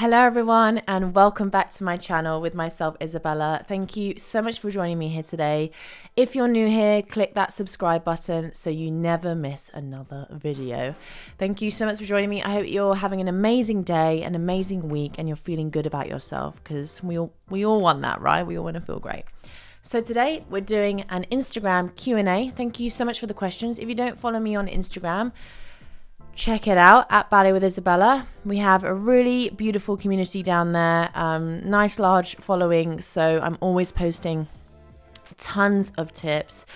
Hello everyone and welcome back to my channel with myself, Isabella. Thank you so much for joining me here today. If you're new here, click that subscribe button so you never miss another video. Thank you so much for joining me. I hope you're having an amazing day, an amazing week, and you're feeling good about yourself because we all want that, right? We all want to feel great. So today we're doing an Instagram Q&A. Thank you so much for the questions. If you don't follow me on Instagram, check it out at Ballet with Isabella. We have a really beautiful community down there, nice large following. So I'm always posting tons of tips,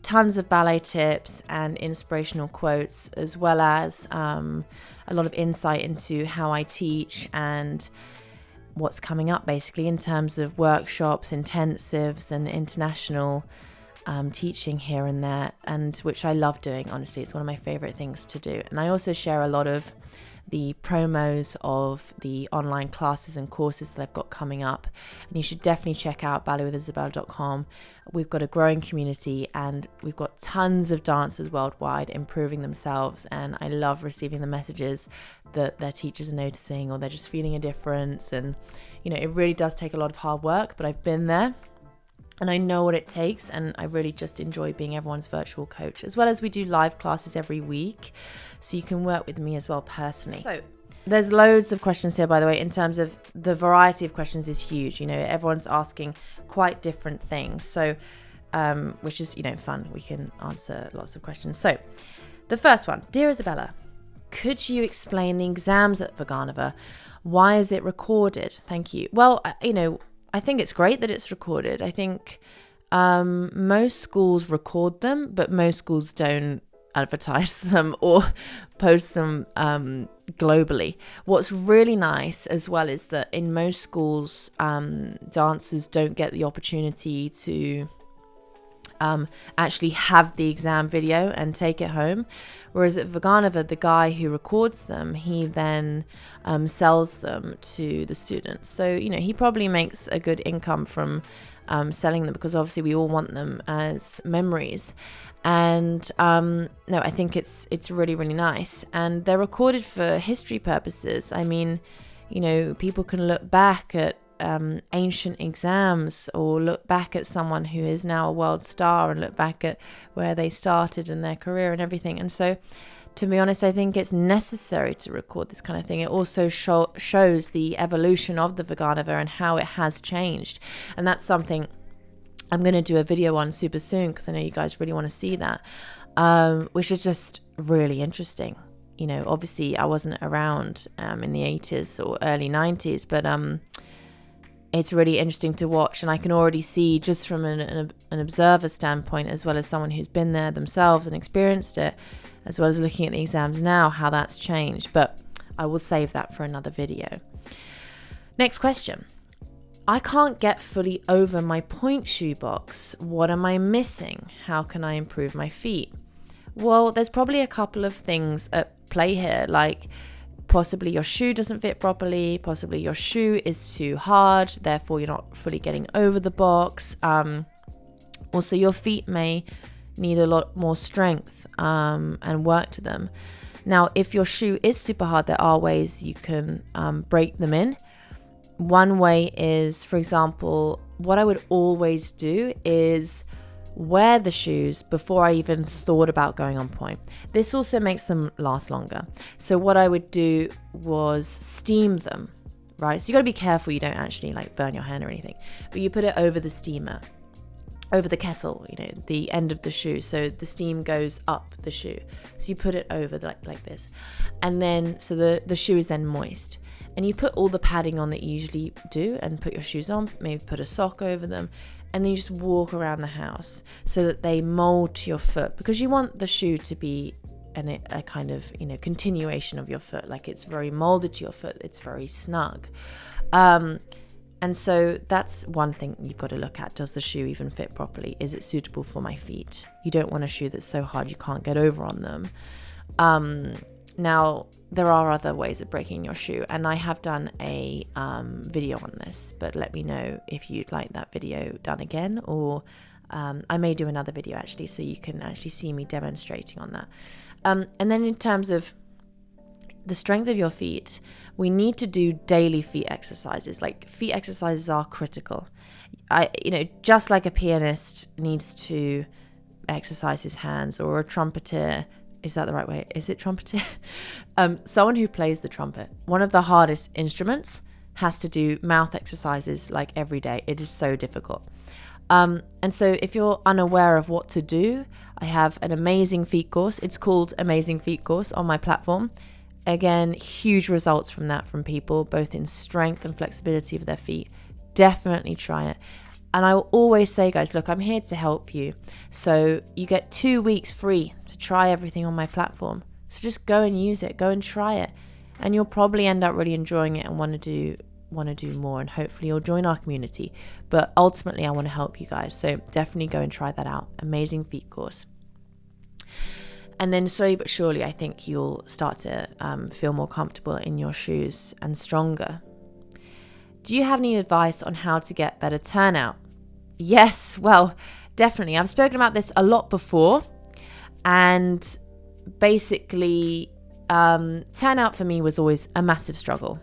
tons of ballet tips and inspirational quotes, as well as a lot of insight into how I teach and what's coming up basically in terms of workshops, intensives and international teaching here and there, and which I love doing. Honestly, it's one of my favorite things to do. And I also share a lot of the promos of the online classes and courses that I've got coming up, and you should definitely check out ballewithisabella.com. We've got a growing community and we've got tons of dancers worldwide improving themselves, and I love receiving the messages that their teachers are noticing or they're just feeling a difference. And you know, it really does take a lot of hard work, but I've been there and I know what it takes, and I really just enjoy being everyone's virtual coach, as well as we do live classes every week, so you can work with me as well personally. So there's loads of questions here, by the way, in terms of the variety of questions is huge. You know, everyone's asking quite different things, so which is, you know, fun. We can answer lots of questions. So the first one, dear Isabella, could you explain the exams at Vaganova? Why is it recorded? Thank you. Well, you know, I think it's great that it's recorded. I think most schools record them, but most schools don't advertise them or post them globally. What's really nice as well is that in most schools, dancers don't get the opportunity to actually have the exam video and take it home. Whereas at Vaganova, the guy who records them, he then sells them to the students. So, you know, he probably makes a good income from selling them, because obviously we all want them as memories. And no, I think it's really, really nice. And they're recorded for history purposes. I mean, you know, people can look back at ancient exams, or look back at someone who is now a world star and look back at where they started in their career and everything. And so, to be honest, I think it's necessary to record this kind of thing. It also shows the evolution of the Vaganova and how it has changed. And that's something I'm going to do a video on super soon, because I know you guys really want to see that, which is just really interesting. You know, obviously I wasn't around in the 80s or early 90s, but it's really interesting to watch, and I can already see, just from an observer standpoint, as well as someone who's been there themselves and experienced it, as well as looking at the exams now, how that's changed. But I will save that for another video. Next question. I can't get fully over my point shoe box. What am I missing? How can I improve my feet? Well, there's probably a couple of things at play here, like possibly your shoe doesn't fit properly, possibly your shoe is too hard, therefore you're not fully getting over the box. Also, your feet may need a lot more strength and work to them. Now, if your shoe is super hard, there are ways you can break them in. One way is, for example, what I would always do is wear the shoes before I even thought about going on point. This also makes them last longer. So what I would do was steam them, right? So you got to be careful you don't actually like burn your hand or anything, but you put it over the steamer, over the kettle, you know, the end of the shoe, so the steam goes up the shoe. So you put it over like this, and then so the shoe is then moist, and you put all the padding on that you usually do and put your shoes on, maybe put a sock over them, and then you just walk around the house so that they mold to your foot, because you want the shoe to be a kind of, you know, continuation of your foot, like it's very molded to your foot, it's very snug. And so that's one thing you've got to look at. Does the shoe even fit properly? Is it suitable for my feet? You don't want a shoe that's so hard you can't get over on them. Now, there are other ways of breaking your shoe, and I have done a video on this, but let me know if you'd like that video done again, or I may do another video actually, so you can actually see me demonstrating on that. And then in terms of the strength of your feet, we need to do daily feet exercises. Like, feet exercises are critical. Just like a pianist needs to exercise his hands, or a trumpeter, is that the right way? Is it trumpeter? Someone who plays the trumpet, one of the hardest instruments, has to do mouth exercises like every day. It is so difficult. And so if you're unaware of what to do, I have an amazing feet course. It's called Amazing Feet Course on my platform. Again, huge results from that from people, both in strength and flexibility of their feet. Definitely try it. And I will always say, guys, look, I'm here to help you. So you get 2 weeks free to try everything on my platform. So just go and use it, go and try it. And you'll probably end up really enjoying it and want to do more, and hopefully you'll join our community. But ultimately, I want to help you guys. So definitely go and try that out. Amazing Feet Course. And then slowly but surely, I think you'll start to feel more comfortable in your shoes and stronger. Do you have any advice on how to get better turnout? Yes, well, definitely. I've spoken about this a lot before. And basically, turnout for me was always a massive struggle.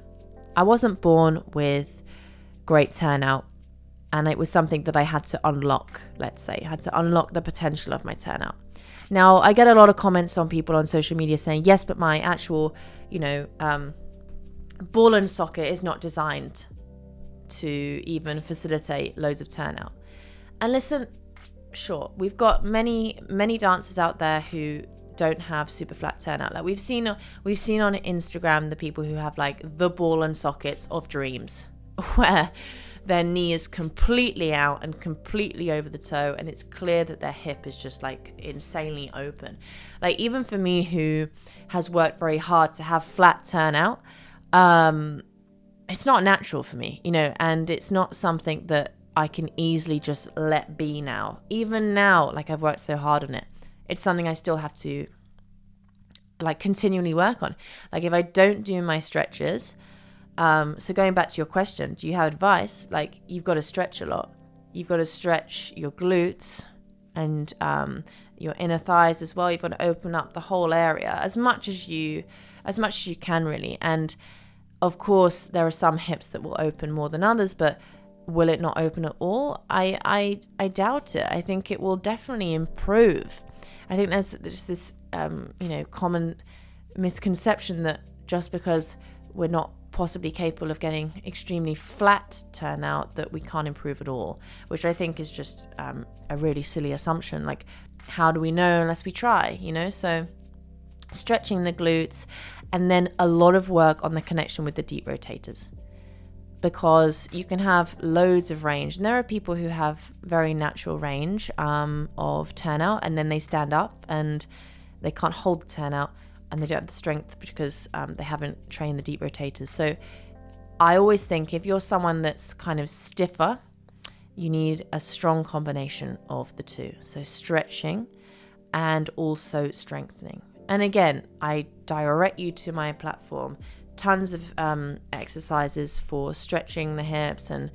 I wasn't born with great turnout. And it was something that I had to unlock, let's say. I had to unlock the potential of my turnout. Now, I get a lot of comments on people on social media saying, yes, but my actual, ball and socket is not designed to even facilitate loads of turnout. And listen, sure, we've got many, many dancers out there who don't have super flat turnout. Like we've seen on Instagram the people who have like the ball and sockets of dreams, where their knee is completely out and completely over the toe, and it's clear that their hip is just like insanely open. Like even for me, who has worked very hard to have flat turnout, it's not natural for me, and it's not something that I can easily just let be now. Even now, like I've worked so hard on it, it's something I still have to like continually work on. Like if I don't do my stretches, so going back to your question, do you have advice? Like you've got to stretch a lot. You've got to stretch your glutes and your inner thighs as well. You've got to open up the whole area as much as you can really. And of course, there are some hips that will open more than others, but will it not open at all? I doubt it. I think it will definitely improve. I think there's this common misconception that just because we're not possibly capable of getting extremely flat turnout that we can't improve at all, which I think is just a really silly assumption. Like, how do we know unless we try, So stretching the glutes, and then a lot of work on the connection with the deep rotators, because you can have loads of range, and there are people who have very natural range of turnout, and then they stand up and they can't hold the turnout, and they don't have the strength because they haven't trained the deep rotators. So I always think if you're someone that's kind of stiffer, you need a strong combination of the two. So stretching and also strengthening. And again, I direct you to my platform. Tons of exercises for stretching the hips and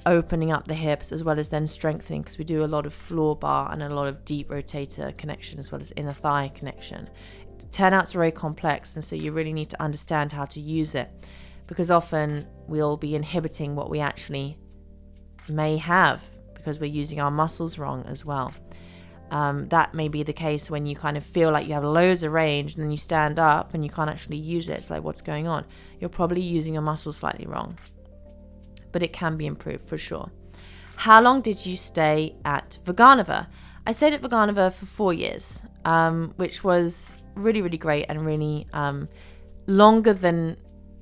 opening up the hips, as well as then strengthening, because we do a lot of floor bar and a lot of deep rotator connection, as well as inner thigh connection. Turnout's very complex, and so you really need to understand how to use it, because often we'll be inhibiting what we actually may have because we're using our muscles wrong as well. That may be the case when you kind of feel like you have loads of range and then you stand up and you can't actually use it. It's like, what's going on? You're probably using your muscles slightly wrong, but it can be improved for sure. How long did you stay at Vaganova? I stayed at Vaganova for 4 years, which was really, really great, and really longer than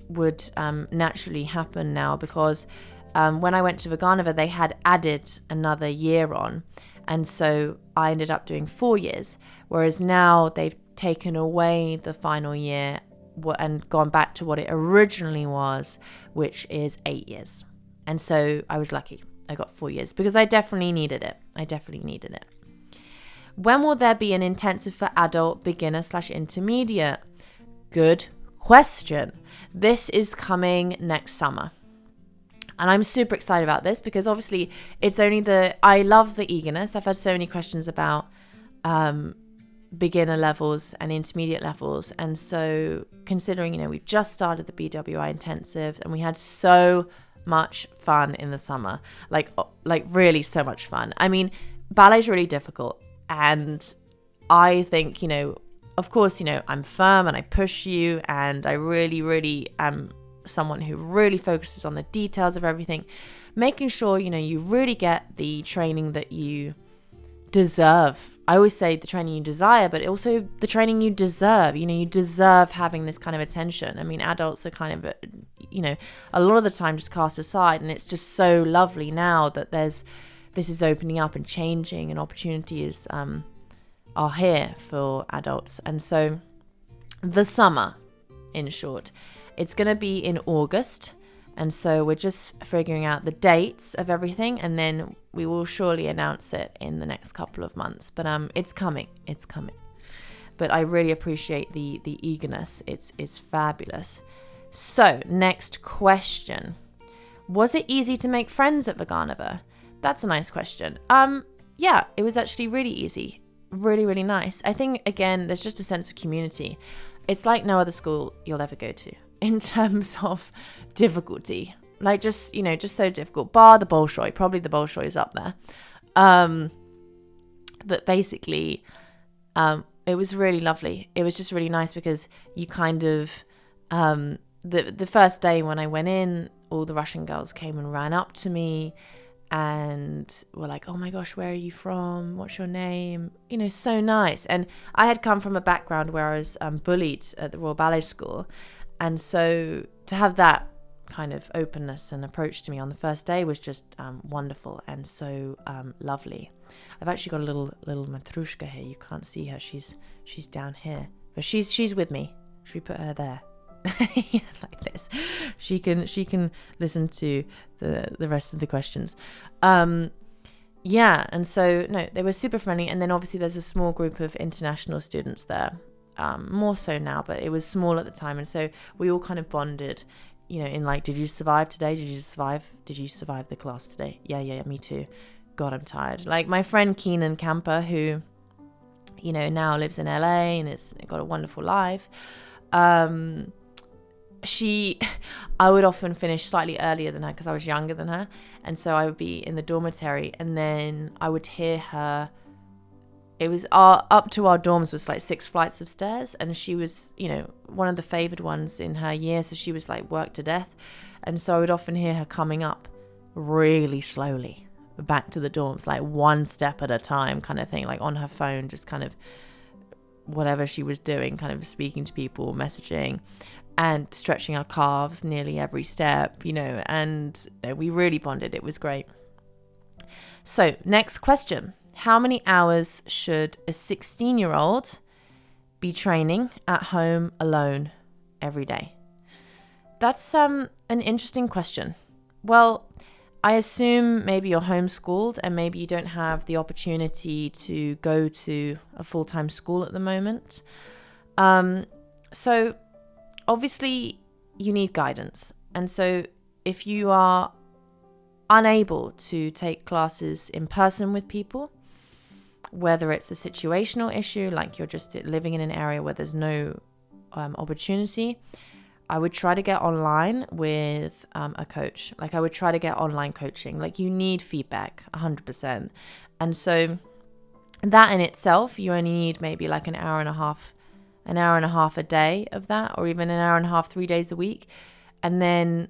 would naturally happen now, because when I went to Vaganova, they had added another year on. And so I ended up doing 4 years, whereas now they've taken away the final year and gone back to what it originally was, which is 8 years. And so I was lucky. I got 4 years because I definitely needed it. When will there be an intensive for adult, beginner/intermediate? Good question. This is coming next summer. And I'm super excited about this because obviously it's only I love the eagerness. I've had so many questions about beginner levels and intermediate levels. And so considering, you know, we've just started the BWI intensive and we had so much fun in the summer, like really so much fun. I mean, ballet's really difficult, and I think, you know, of course, you know, I'm firm and I push you, and I really am someone who really focuses on the details of everything, making sure, you know, you really get the training that you deserve. I always say the training you desire, but also the training you deserve. You know, you deserve having this kind of attention. I mean, adults are kind of, you know, a lot of the time just cast aside, and it's just so lovely now that this is opening up and changing, and opportunities are here for adults. And so the summer, in short, it's going to be in August. And so we're just figuring out the dates of everything, and then we will surely announce it in the next couple of months. But it's coming. But I really appreciate the eagerness. It's fabulous. So next question. Was it easy to make friends at Vaganova? That's a nice question. Yeah, it was actually really easy. Really nice. I think, again, there's just a sense of community. It's like no other school you'll ever go to in terms of difficulty. Like, just, you know, just so difficult. Bar the Bolshoi. Probably the Bolshoi is up there. But basically, it was really lovely. It was just really nice because you kind of, the first day when I went in, all the Russian girls came and ran up to me and were like, oh my gosh, where are you from? What's your name? You know, so nice. And I had come from a background where I was bullied at the Royal Ballet School. And so to have that kind of openness and approach to me on the first day was just wonderful and so lovely. I've actually got a little Matrushka here. You can't see her. She's down here. But she's with me. Should we put her there? Yeah, like this. She can listen to the rest of the questions. Yeah, and so no, they were super friendly. And then obviously there's a small group of international students there, more so now, but it was small at the time. And so we all kind of bonded, you know, in like, did you survive today? Did you survive the class today? Yeah, me too. God, I'm tired. Like my friend Keenan Camper, who, you know, now lives in LA and has got a wonderful life. I would often finish slightly earlier than her because I was younger than her. And so I would be in the dormitory and then I would hear her. It was up to our dorms was like 6 flights of stairs. And she was, you know, one of the favored ones in her year. So she was like worked to death. And so I would often hear her coming up really slowly back to the dorms, like one step at a time kind of thing, like on her phone, just kind of whatever she was doing, kind of speaking to people, messaging, and stretching our calves nearly every step, you know, and we really bonded. It was great. So next question. How many hours should a 16-year-old be training at home alone every day? That's an interesting question. Well, I assume maybe you're homeschooled and maybe you don't have the opportunity to go to a full-time school at the moment. So obviously you need guidance. And so if you are unable to take classes in person with people, whether it's a situational issue, like you're just living in an area where there's no opportunity, I would try to get online with a coach. Like I would try to get online coaching. Like you need feedback 100%. And so that in itself, you only need maybe like an hour and a half a day of that, or even an hour and a half, 3 days a week. And then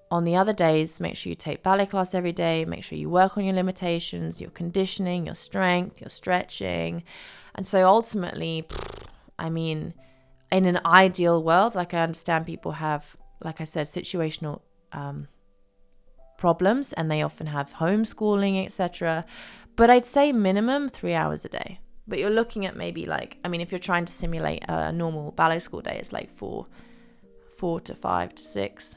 on the other days, make sure you take ballet class every day. Make sure you work on your limitations, your conditioning, your strength, your stretching. And so ultimately, I mean, in an ideal world, like I understand people have, like I said, situational problems, and they often have homeschooling, etc. But I'd say minimum 3 hours a day. But you're looking at maybe like, I mean, if you're trying to simulate a normal ballet school day, it's like 4 to 5 to 6.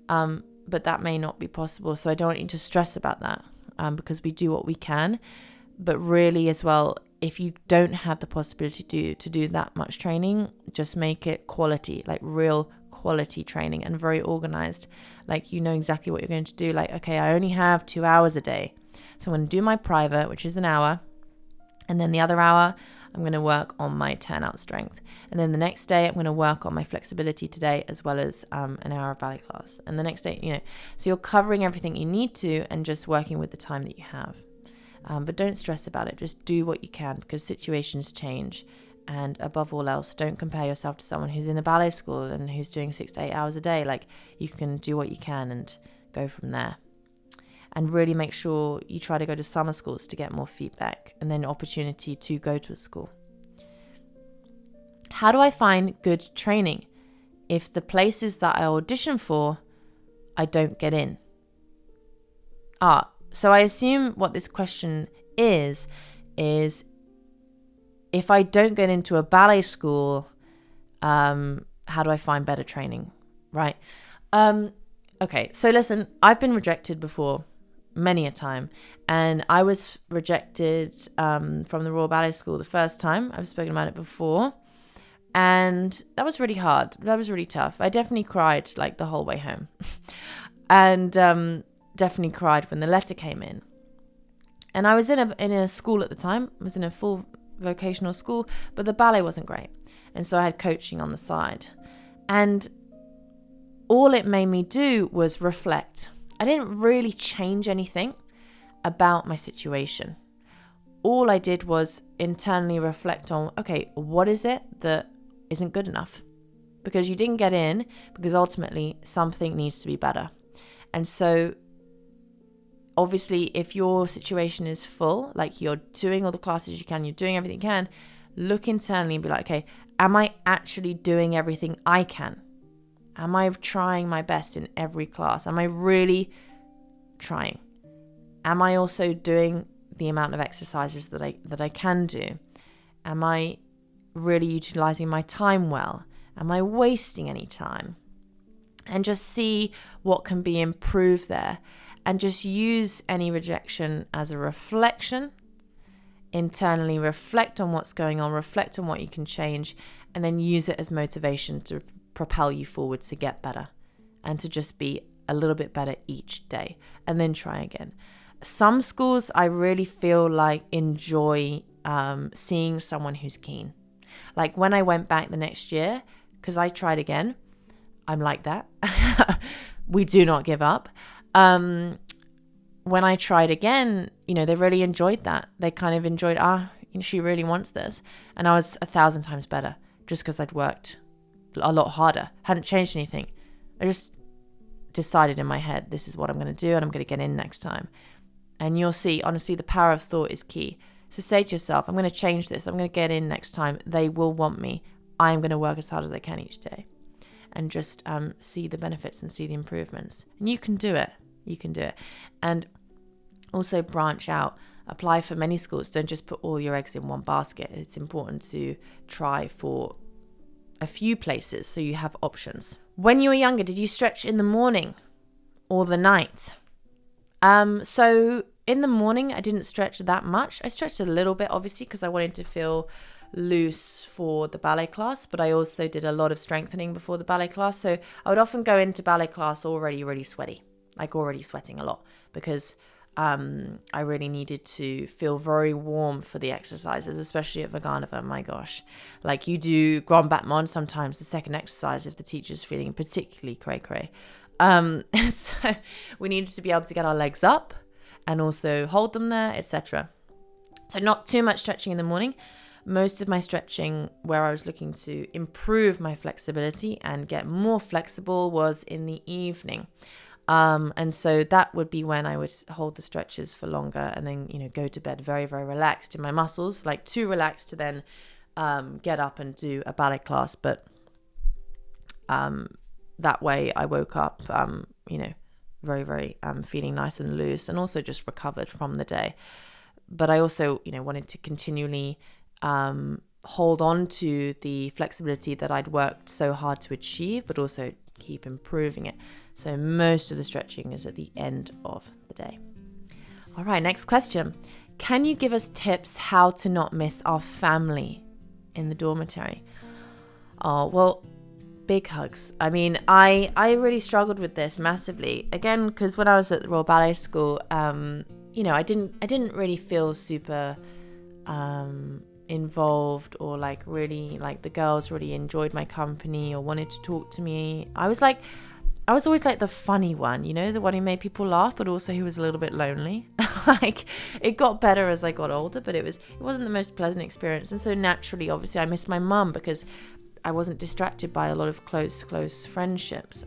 But that may not be possible. So I don't want you to stress about that because we do what we can. But really as well, if you don't have the possibility to do that much training, just make it quality, like real quality training and very organized. Like you know exactly what you're going to do. Like, okay, I only have 2 hours a day. So I'm going to do my private, which is an hour. And then the other hour, I'm going to work on my turnout strength. And then the next day, I'm going to work on my flexibility today, as well as an hour of ballet class. And the next day, so you're covering everything you need to and just working with the time that you have. But don't stress about it. Just do what you can, because situations change. And above all else, don't compare yourself to someone who's in a ballet school and who's doing 6 to 8 hours a day. Like, you can do what you can and go from there. And really make sure you try to go to summer schools to get more feedback and then opportunity to go to a school. How do I find good training if the places that I audition for, I don't get in? So I assume what this question is if I don't get into a ballet school, how do I find better training, right? Okay, so listen, I've been rejected before, many a time, and I was rejected from the Royal Ballet School the first time. I've spoken about it before, and that was really hard. That was really tough. I definitely cried like the whole way home, and definitely cried when the letter came in. And I was in a school at the time. I was in a full vocational school, but the ballet wasn't great, and so I had coaching on the side, and all it made me do was reflect. I didn't really change anything about my situation. All I did was internally reflect on, okay, what is it that isn't good enough? Because you didn't get in, because ultimately something needs to be better. And so obviously, if your situation is full, like you're doing all the classes you can, you're doing everything you can, look internally and be like, okay, am I actually doing everything I can? Am I trying my best in every class? Am I really trying? Am I also doing the amount of exercises that I can do? Am I really utilizing my time well? Am I wasting any time? And just see what can be improved there. And just use any rejection as a reflection. Internally reflect on what's going on, reflect on what you can change, and then use it as motivation to propel you forward to get better and to just be a little bit better each day, and then try again. Some schools I really feel like enjoy seeing someone who's keen. Like when I went back the next year, because I tried again, I'm like that. We do not give up. When I tried again, they really enjoyed that. They kind of enjoyed, she really wants this. And I was 1,000 times better just because I'd worked a lot harder, hadn't changed anything. I just decided in my head, this is what I'm going to do, and I'm going to get in next time. And you'll see, honestly, the power of thought is key. So say to yourself, I'm going to change this. I'm going to get in next time. They will want me. I'm going to work as hard as I can each day. And just see the benefits and see the improvements. And you can do it. You can do it. And also branch out. Apply for many schools. Don't just put all your eggs in one basket. It's important to try for a few places so you have options. When you were younger, did you stretch in the morning or the night? So in the morning, I didn't stretch that much. I stretched a little bit, obviously, because I wanted to feel loose for the ballet class, but I also did a lot of strengthening before the ballet class. So I would often go into ballet class already really sweaty, like already sweating a lot, because I really needed to feel very warm for the exercises, especially at Vaganova. My gosh, like you do grand battement sometimes, the second exercise, if the teacher's feeling particularly cray-cray. So we needed to be able to get our legs up and also hold them there, etc. So not too much stretching in the morning. Most of my stretching where I was looking to improve my flexibility and get more flexible was in the evening. And so that would be when I would hold the stretches for longer and then, go to bed very, very relaxed in my muscles, like too relaxed to then get up and do a ballet class. But that way I woke up, very, very feeling nice and loose and also just recovered from the day. But I also, wanted to continually hold on to the flexibility that I'd worked so hard to achieve, but also keep improving it. So most of the stretching is at the end of the day. All right, next question. Can you give us tips how to not miss our family in the dormitory? Oh, well, big hugs. I mean, I really struggled with this massively. Again, because when I was at the Royal Ballet School, I didn't really feel super involved, or like really like the girls really enjoyed my company or wanted to talk to me. I was always like the funny one, you know, the one who made people laugh, but also who was a little bit lonely. Like, it got better as I got older, but it wasn't the most pleasant experience. And so naturally, obviously, I missed my mum because I wasn't distracted by a lot of close friendships.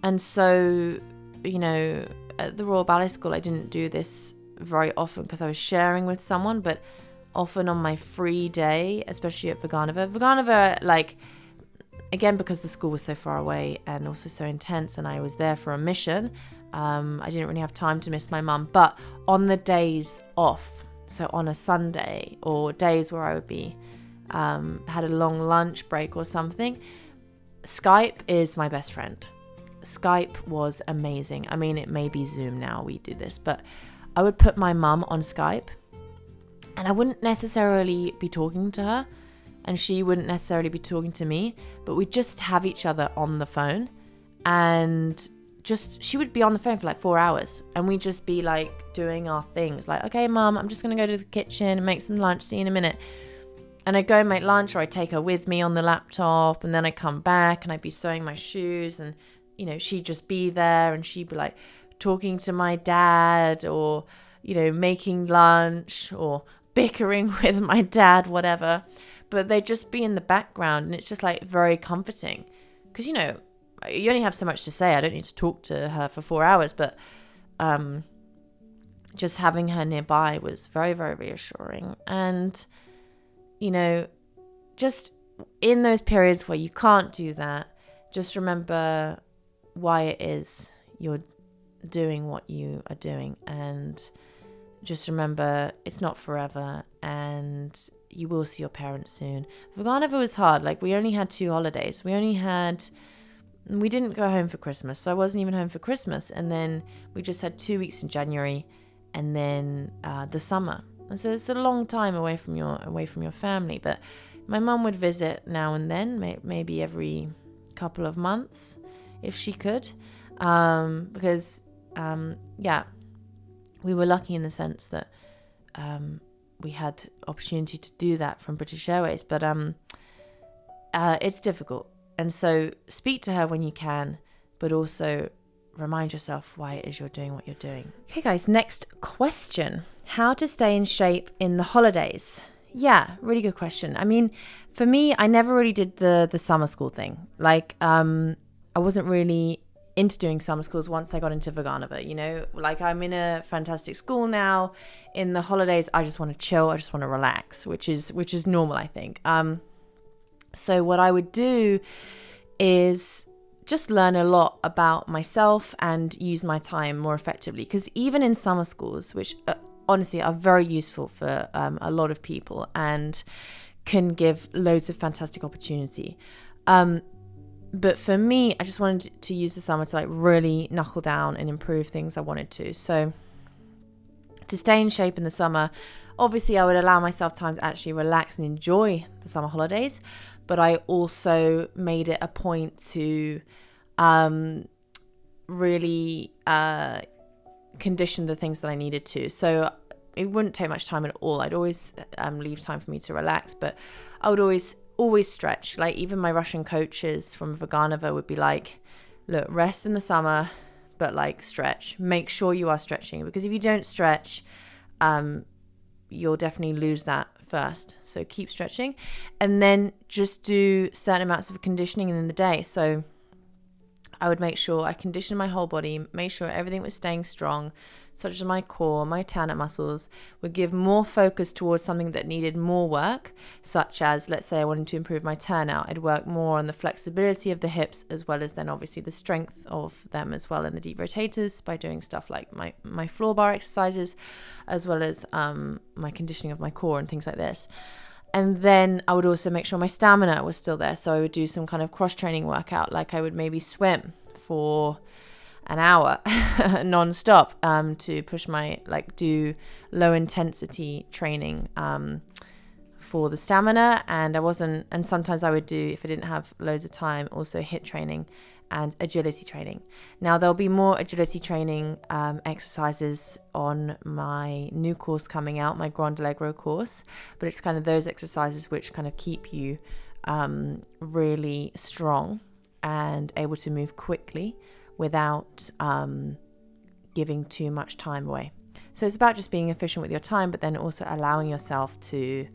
And so, you know, at the Royal Ballet School, I didn't do this very often because I was sharing with someone, but often on my free day, especially at Vaganova, like, again, because the school was so far away and also so intense, and I was there for a mission, I didn't really have time to miss my mum. But on the days off, so on a Sunday or days where I would be had a long lunch break or something, Skype is my best friend. Skype was amazing. I mean, it may be Zoom now, we do this, but I would put my mum on Skype and I wouldn't necessarily be talking to her and she wouldn't necessarily be talking to me, but we'd just have each other on the phone, and she would be on the phone for like 4 hours and we'd just be like doing our things, like, okay, mum, I'm just going to go to the kitchen and make some lunch, see you in a minute. And I'd go and make lunch, or I'd take her with me on the laptop, and then I'd come back and I'd be sewing my shoes, and, you know, she'd just be there and she'd be like talking to my dad, or, you know, making lunch or bickering with my dad, whatever. But they'd just be in the background, and it's just like very comforting because, you know, you only have so much to say. I don't need to talk to her for 4 hours, but just having her nearby was very, very reassuring. And, you know, just in those periods where you can't do that, just remember why it is you're doing what you are doing, and just remember it's not forever, and you will see your parents soon. Vaganova was hard. Like, we only had 2 holidays. We didn't go home for Christmas, so I wasn't even home for Christmas, and then we just had 2 weeks in January, and then the summer. And so it's a long time away from your family. But my mum would visit now and then, maybe every couple of months if she could, because we were lucky in the sense that we had opportunity to do that from British Airways, but it's difficult. And so speak to her when you can, but also remind yourself why it is you're doing what you're doing. Okay, guys, next question. How to stay in shape in the holidays? Yeah, really good question. I mean, for me, I never really did the summer school thing. Like, I wasn't really into doing summer schools once I got into Vaganova, you know, like, I'm in a fantastic school now. In the holidays, I just want to chill. I just want to relax, which is normal, I think. So what I would do is just learn a lot about myself and use my time more effectively. Because even in summer schools, which honestly are very useful for a lot of people and can give loads of fantastic opportunity. But for me, I just wanted to use the summer to like really knuckle down and improve things I wanted to. So to stay in shape in the summer, obviously I would allow myself time to actually relax and enjoy the summer holidays. But I also made it a point to really condition the things that I needed to. So it wouldn't take much time at all. I'd always leave time for me to relax, but I would always stretch. Like, even my Russian coaches from Vaganova would be like, look, rest in the summer, but like stretch. Make sure you are stretching, because if you don't stretch, you'll definitely lose that first. So keep stretching, and then just do certain amounts of conditioning in the day. So I would make sure I conditioned my whole body, make sure everything was staying strong, such as my core, my TURNOUT muscles, would give more focus towards something that needed more work, such as, let's say I wanted to improve my TURNOUT, I'd work more on the flexibility of the hips, as well as then obviously the strength of them as well in the deep rotators, by doing stuff like my floor bar exercises, as well as my conditioning of my core and things like this. And then I would also make sure my stamina was still there. So I would do some kind of cross-training workout, like I would maybe swim for an hour non-stop to push do low intensity training for the stamina. And sometimes I would do, if I didn't have loads of time, also HIIT training and agility training. Now, there'll be more agility training exercises on my new course coming out, my Grand Allegro course, but it's kind of those exercises which kind of keep you really strong and able to move quickly without giving too much time away. So it's about just being efficient with your time, but then also allowing yourself to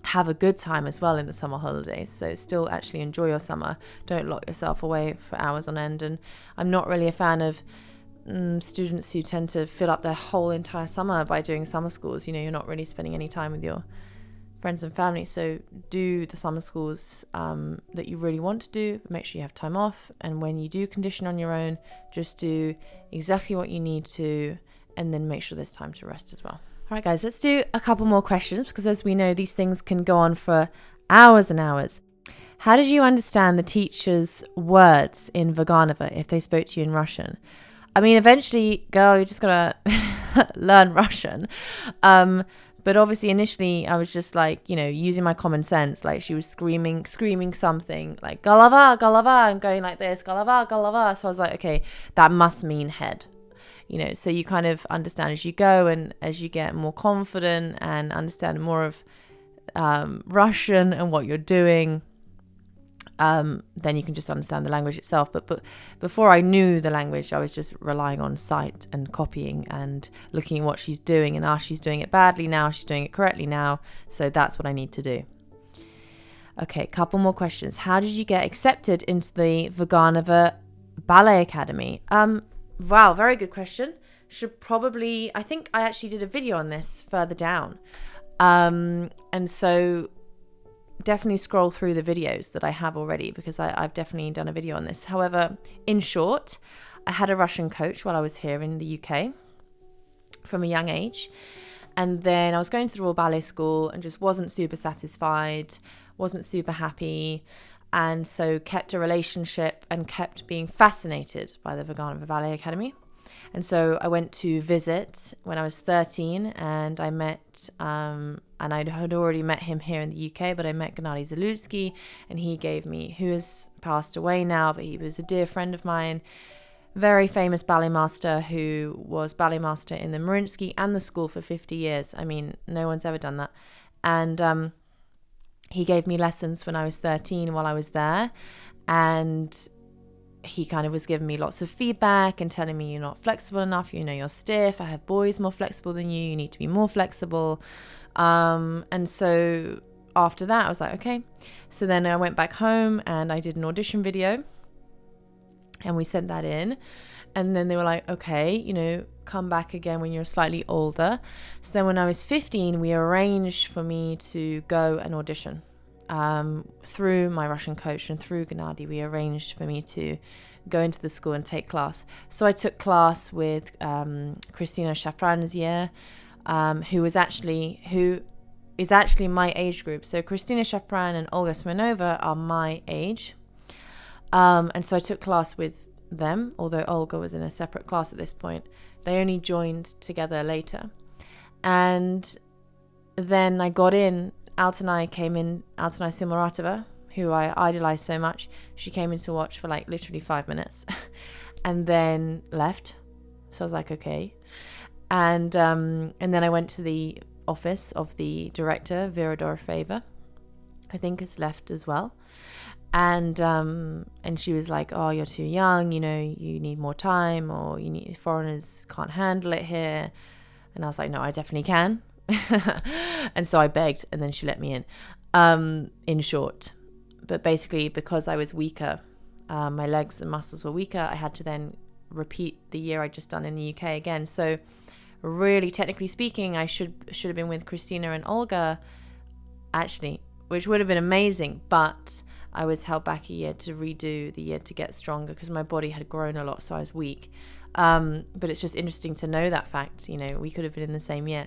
have a good time as well in the summer holidays. So still actually enjoy your summer. Don't lock yourself away for hours on end. And I'm not really a fan of students who tend to fill up their whole entire summer by doing summer schools. You know, you're not really spending any time with your friends and family. So do the summer schools that you really want to do. Make sure you have time off. And when you do condition on your own, just do exactly what you need to, and then make sure there's time to rest as well. All right, guys, let's do a couple more questions, because as we know, these things can go on for hours and hours. How did you understand the teacher's words in Vaganova if they spoke to you in Russian? I mean, eventually, girl, you're just going to learn Russian. But obviously, initially, I was just like, you know, using my common sense. Like, she was screaming something like, Galava, Galava, and going like this, Galava, Galava. So I was like, okay, that must mean head. You know, so you kind of understand as you go, and as you get more confident and understand more of Russian and what you're doing, then you can just understand the language itself. But before I knew the language, I was just relying on sight and copying and looking at what she's doing, and she's doing it badly now, she's doing it correctly now, so that's what I need to do. Okay, couple more questions. How did you get accepted into the Vaganova Ballet Academy? Wow, very good question. I think I actually did a video on this further down. And so definitely scroll through the videos that I have already, because I've definitely done a video on this. However, in short, I had a Russian coach while I was here in the UK from a young age. And then I was going to the Royal Ballet School and just wasn't super satisfied, wasn't super happy. And so kept a relationship and kept being fascinated by the Vaganova Ballet Academy. And so I went to visit when I was 13, and I met, and I had already met him here in the UK, but I met Gennady Zaludsky, and he gave me, who has passed away now, but he was a dear friend of mine, very famous ballet master who was ballet master in the Mariinsky and the school for 50 years. I mean, no one's ever done that. And he gave me lessons when I was 13 while I was there, and he kind of was giving me lots of feedback and telling me, you're not flexible enough, you know, you're stiff, I have boys more flexible than you need to be more flexible. And so after that I was like, okay. So then I went back home and I did an audition video, and we sent that in, and then they were like, okay, you know, come back again when you're slightly older. So then when I was 15, we arranged for me to go and audition. Through my Russian coach and through Gennady, we arranged for me to go into the school and take class. So I took class with Christina Shapran's year, who is actually my age group. So Christina Shapran and Olga Smirnova are my age. And so I took class with them, although Olga was in a separate class at this point. They only joined together later. And then I got in. Altanai Silmaratova, who I idolized so much, she came in to watch for like literally 5 minutes and then left. So I was like, okay. And then I went to the office of the director, Vera Dorofeeva, I think has left as well. And she was like, oh, you're too young, you know, you need more time, or foreigners can't handle it here. And I was like, no, I definitely can. And so I begged, and then she let me in short. But basically, because I was weaker, my legs and muscles were weaker, I had to then repeat the year I'd just done in the UK again. So really, technically speaking, I should have been with Christina and Olga, actually, which would have been amazing, but I was held back a year to redo the year to get stronger, because my body had grown a lot, so I was weak. But it's just interesting to know that fact, you know, we could have been in the same year.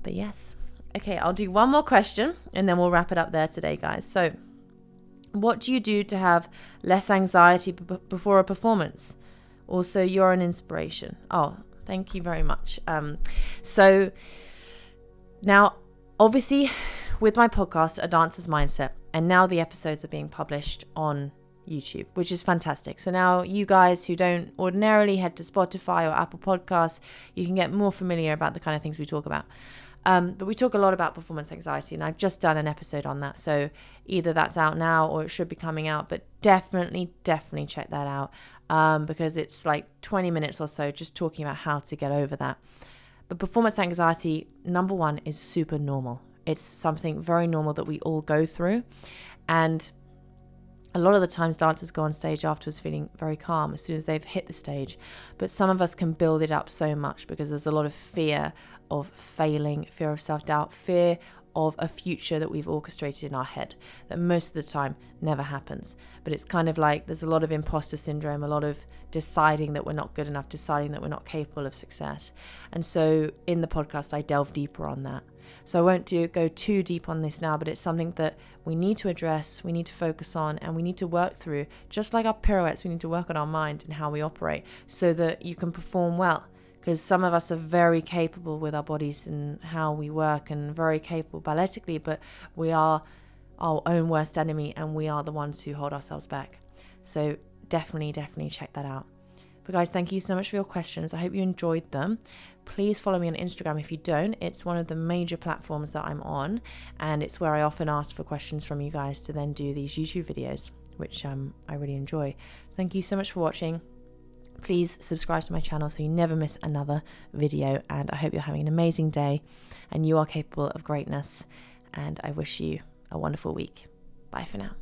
But yes. Okay, I'll do one more question and then we'll wrap it up there today, guys. So, what do you do to have less anxiety before a performance? Also, you're an inspiration. Oh, thank you very much. So, now, obviously, with my podcast, A Dancer's Mindset, and now the episodes are being published on YouTube, which is fantastic. So now you guys who don't ordinarily head to Spotify or Apple Podcasts, you can get more familiar about the kind of things we talk about. But we talk a lot about performance anxiety, and I've just done an episode on that. So either that's out now or it should be coming out, but definitely check that out, because it's like 20 minutes or so just talking about how to get over that. But performance anxiety, number one, is super normal. It's something very normal that we all go through. And a lot of the times dancers go on stage afterwards feeling very calm as soon as they've hit the stage. But some of us can build it up so much because there's a lot of fear of failing, fear of self-doubt, fear of a future that we've orchestrated in our head that most of the time never happens. But it's kind of like there's a lot of imposter syndrome, a lot of deciding that we're not good enough, deciding that we're not capable of success. And so in the podcast, I delve deeper on that. So I won't go too deep on this now, but it's something that we need to address, we need to focus on, and we need to work through. Just like our pirouettes, we need to work on our mind and how we operate so that you can perform well. Because some of us are very capable with our bodies and how we work, and very capable balletically, but we are our own worst enemy, and we are the ones who hold ourselves back. So definitely check that out. But guys, thank you so much for your questions. I hope you enjoyed them. Please follow me on Instagram if you don't. It's one of the major platforms that I'm on, and it's where I often ask for questions from you guys to then do these YouTube videos, which I really enjoy. Thank you so much for watching. Please subscribe to my channel so you never miss another video, and I hope you're having an amazing day and you are capable of greatness, and I wish you a wonderful week. Bye for now.